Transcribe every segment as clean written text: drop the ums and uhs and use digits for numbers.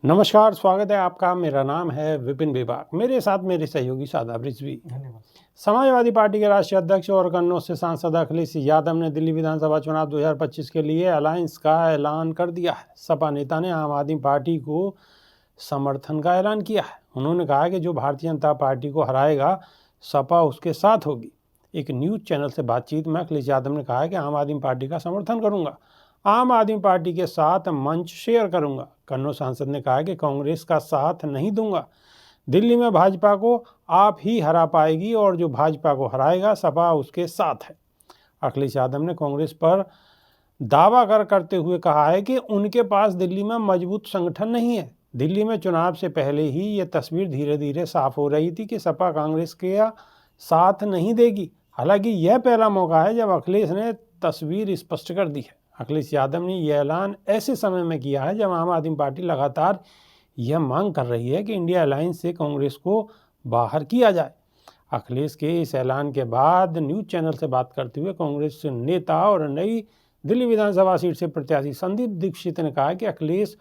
नमस्कार, स्वागत है आपका। मेरा नाम है विपिन बेबाक। मेरे साथ मेरे सहयोगी शादाब रिजवी। धन्यवाद। समाजवादी पार्टी के राष्ट्रीय अध्यक्ष और कन्नौज से सांसद अखिलेश यादव ने दिल्ली विधानसभा चुनाव 2025 के लिए अलायंस का ऐलान कर दिया है। सपा नेता ने आम आदमी पार्टी को समर्थन का ऐलान किया है। उन्होंने कहा कि जो भारतीय जनता पार्टी को हराएगा, सपा उसके साथ होगी। एक न्यूज़ चैनल से बातचीत में अखिलेश यादव ने कहा कि आम आदमी पार्टी का समर्थन करूंगा, आम आदमी पार्टी के साथ मंच शेयर करूंगा। कन्नौज सांसद ने कहा कि कांग्रेस का साथ नहीं दूंगा। दिल्ली में भाजपा को आप ही हरा पाएगी और जो भाजपा को हराएगा, सपा उसके साथ है। अखिलेश यादव ने कांग्रेस पर दावा करते हुए कहा है कि उनके पास दिल्ली में मजबूत संगठन नहीं है। दिल्ली में चुनाव से पहले ही ये तस्वीर धीरे धीरे साफ हो रही थी कि सपा कांग्रेस के साथ नहीं देगी। हालांकि यह पहला मौका है जब अखिलेश ने तस्वीर स्पष्ट कर दी है। अखिलेश यादव ने यह ऐलान ऐसे समय में किया है जब आम आदमी पार्टी लगातार यह मांग कर रही है कि इंडिया अलायंस से कांग्रेस को बाहर किया जाए। अखिलेश के इस ऐलान के बाद न्यूज़ चैनल से बात करते हुए कांग्रेस नेता और नई दिल्ली विधानसभा सीट से प्रत्याशी संदीप दीक्षित ने कहा कि अखिलेश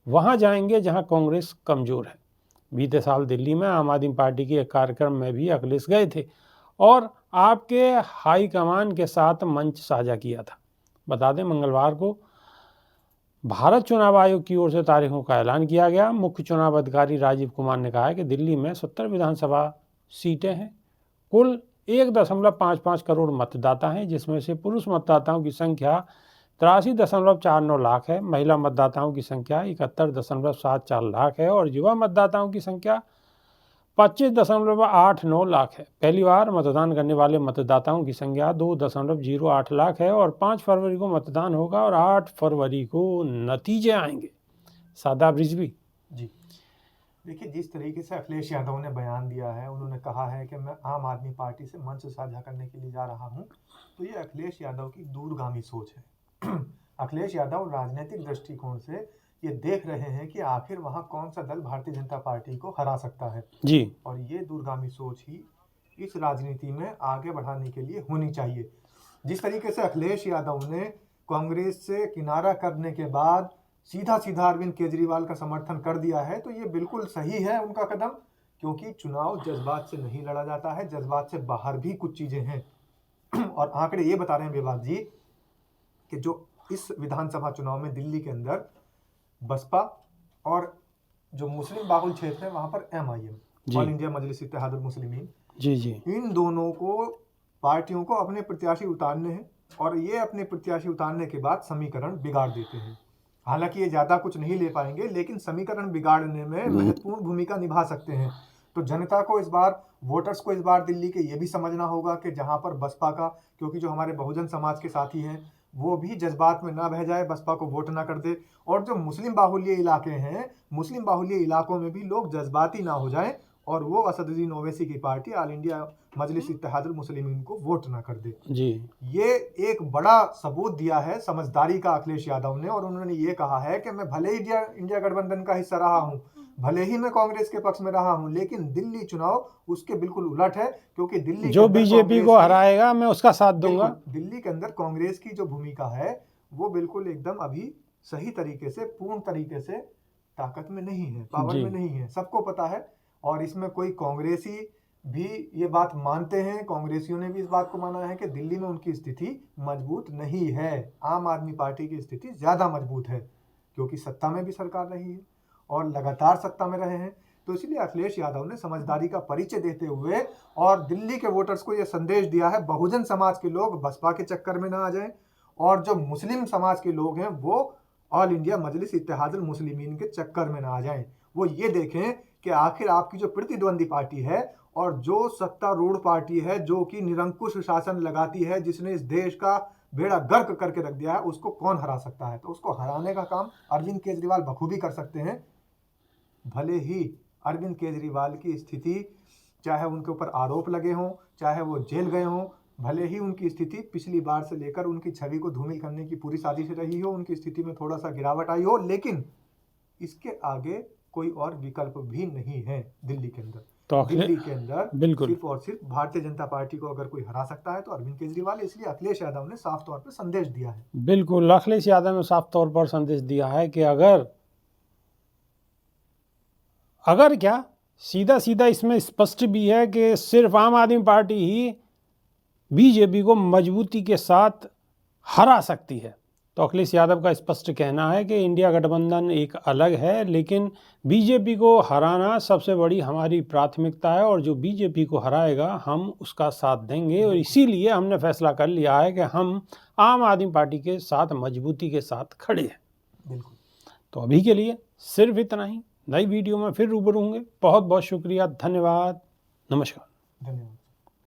वहां जाएंगे जहां कांग्रेस कमजोर है। बीते साल दिल्ली में आम आदमी पार्टी के एक कार्यक्रम में भी अखिलेश गए थे और आपके हाईकमान के साथ मंच साझा किया था। बता दें, मंगलवार को भारत चुनाव आयोग की ओर से तारीखों का ऐलान किया गया। मुख्य चुनाव अधिकारी राजीव कुमार ने कहा है कि दिल्ली में 70 विधानसभा सीटें हैं। कुल 1.55 करोड़ मतदाता हैं, जिसमें से पुरुष मतदाताओं की संख्या 83.49 लाख है, महिला मतदाताओं की संख्या 71.74 लाख है और युवा मतदाताओं की संख्या 25.89 लाख है। पहली बार मतदान करने वाले मतदाताओं की संख्या 2.08 लाख है और 5 फरवरी को मतदान होगा और 8 फरवरी को नतीजे आएंगे। शादाब रिजवी जी, देखिए, जिस तरीके से अखिलेश यादव ने बयान दिया है, उन्होंने कहा है कि मैं आम आदमी पार्टी से मंच साझा करने के लिए जा रहा हूं, तो ये अखिलेश यादव की दूरगामी सोच है। अखिलेश यादव राजनीतिक दृष्टिकोण से ये देख रहे हैं कि आखिर वहां कौन सा दल भारतीय जनता पार्टी को हरा सकता है जी। और ये दूरगामी सोच ही इस राजनीति में आगे बढ़ाने के लिए होनी चाहिए। जिस तरीके से अखिलेश यादव ने कांग्रेस से किनारा करने के बाद सीधा सीधा अरविंद केजरीवाल का समर्थन कर दिया है, तो ये बिल्कुल सही है उनका कदम, क्योंकि चुनाव जज्बात से नहीं लड़ा जाता है, जज्बात से बाहर भी कुछ चीजें हैं। और आंकड़े ये बता रहे हैं बेबाक जी कि जो इस विधानसभा चुनाव में दिल्ली के अंदर बसपा और जो मुस्लिम बाहुल क्षेत्र है वहां पर MIM, ऑल इंडिया मजलिस इत्तेहादुल मुस्लिमीन, जी, इन दोनों को पार्टियों को अपने प्रत्याशी उतारने हैं और ये अपने प्रत्याशी उतारने के बाद समीकरण बिगाड़ देते हैं। हालांकि ये ज्यादा कुछ नहीं ले पाएंगे, लेकिन समीकरण बिगाड़ने में महत्वपूर्ण भूमिका निभा सकते हैं। तो जनता को इस बार, वोटर्स को इस बार दिल्ली के ये भी समझना होगा कि जहां पर बसपा का, क्योंकि जो हमारे बहुजन समाज के साथी हैं वो भी जज्बात में ना बह जाए, बसपा को वोट ना कर दे, और जो मुस्लिम बाहुल्य इलाके हैं, मुस्लिम बाहुल्य इलाकों में भी लोग जज्बाती ना हो जाएं और वो असदुद्दीन ओवैसी की पार्टी ऑल इंडिया मजलिस इत्तेहादुल मुस्लिमीन को वोट ना कर दे। जी। ये एक बड़ा सबूत दिया है समझदारी का अखिलेश यादव ने, और उन्होंने ये कहा है कि मैं भले ही इंडिया गठबंधन का हिस्सा रहा हूं, भले ही मैं कांग्रेस के पक्ष में रहा हूं, लेकिन दिल्ली चुनाव उसके बिल्कुल उलट है, क्योंकि दिल्ली जो बीजेपी को हराएगा मैं उसका साथ दूंगा। दिल्ली के अंदर कांग्रेस की जो भूमिका है वो बिल्कुल एकदम अभी सही तरीके से, पूर्ण तरीके से ताकत में नहीं है, पावर में नहीं है, सबको पता है। और इसमें कोई कांग्रेसी भी ये बात मानते हैं, कांग्रेसियों ने भी इस बात को माना है कि दिल्ली में उनकी स्थिति मजबूत नहीं है। आम आदमी पार्टी की स्थिति ज्यादा मजबूत है, क्योंकि सत्ता में भी सरकार रही है और लगातार सत्ता में रहे हैं। तो इसलिए अखिलेश यादव ने समझदारी का परिचय देते हुए और दिल्ली के वोटर्स को यह संदेश दिया है, बहुजन समाज के लोग बसपा के चक्कर में ना आ जाएं और जो मुस्लिम समाज के लोग हैं वो ऑल इंडिया मजलिस इत्तेहादुल मुस्लिमीन के चक्कर में ना आ जाएं। वो ये देखें कि आखिर आपकी जो प्रतिद्वंदी पार्टी है और जो सत्तारूढ़ पार्टी है, जो कि निरंकुश शासन लगाती है, जिसने इस देश का बेड़ा गर्क करके रख दिया है, उसको कौन हरा सकता है। तो उसको हराने का काम अरविंद केजरीवाल बखूबी कर सकते हैं। भले ही अरविंद केजरीवाल की स्थिति, चाहे उनके ऊपर आरोप लगे हों, चाहे वो जेल गए हों, भले ही उनकी स्थिति पिछली बार से लेकर उनकी छवि को धूमिल करने की पूरी साजिश रही हो, उनकी स्थिति में थोड़ा सा गिरावट आई हो, लेकिन इसके आगे कोई और विकल्प भी नहीं है दिल्ली के अंदर। तो दिल्ली के अंदर सिर्फ और सिर्फ भारतीय जनता पार्टी को अगर कोई हरा सकता है तो अरविंद केजरीवाल। इसलिए अखिलेश यादव ने साफ तौर पर संदेश दिया है। बिल्कुल, अखिलेश यादव ने साफ तौर पर संदेश दिया है कि अगर अगर क्या सीधा सीधा इसमें स्पष्ट भी है कि सिर्फ आम आदमी पार्टी ही बीजेपी को मजबूती के साथ हरा सकती है। तो अखिलेश यादव का स्पष्ट कहना है कि इंडिया गठबंधन एक अलग है, लेकिन बीजेपी को हराना सबसे बड़ी हमारी प्राथमिकता है और जो बीजेपी को हराएगा हम उसका साथ देंगे। और इसीलिए हमने फैसला कर लिया है कि हम आम आदमी पार्टी के साथ मजबूती के साथ खड़े हैं। बिल्कुल। तो अभी के लिए सिर्फ इतना ही। नई वीडियो में फिर रूबरू होंगे। बहुत बहुत शुक्रिया, धन्यवाद, नमस्कार। धन्यवाद।